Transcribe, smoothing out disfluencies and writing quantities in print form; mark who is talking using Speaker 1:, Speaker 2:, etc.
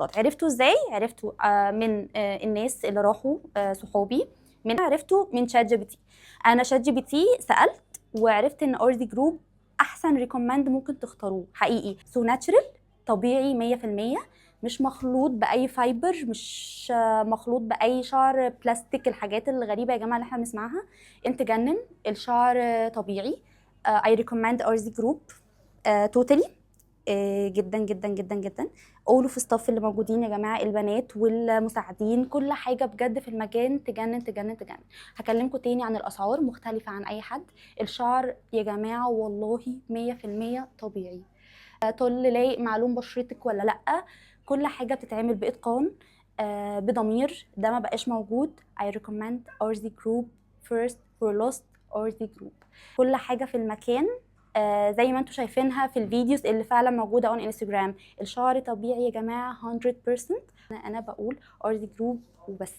Speaker 1: عرفتوا ازاي؟ عرفتوا من الناس اللي راحوا صحابي، عرفتوا من شات جي بي تي. انا شات جي بي تي سالت وعرفت ان ارزي جروب احسن ريكومند ممكن تختاروه، حقيقي سو ناتشرال، طبيعي 100%، مش مخلوط باي فايبر، مش مخلوط باي شعر بلاستيك، الحاجات الغريبه يا جماعه اللي احنا بنسمعها. انت جنن، الشعر طبيعي. اي ريكومند ارزي جروب توتالي، جدا جدا جدا جدا. اولو في الستاف اللي موجودين يا جماعه، البنات والمساعدين، كل حاجه بجد في المكان تجنن تجنن تجنن. هكلمكم تاني عن الاسعار، مختلفه عن اي حد. الشعر يا جماعه والله 100% طبيعي، تل لايق مع لون بشرتك ولا لا، كل حاجه بتتعمل باتقان، بضمير، ده ما بقاش موجود. I recommend RZ Group first for lost RZ Group. كل حاجه في المكان زي ما انتم شايفينها في الفيديوز اللي فعلا موجوده اون انستجرام. الشعر طبيعي يا جماعه 100%. انا بقول RZ Group وبس.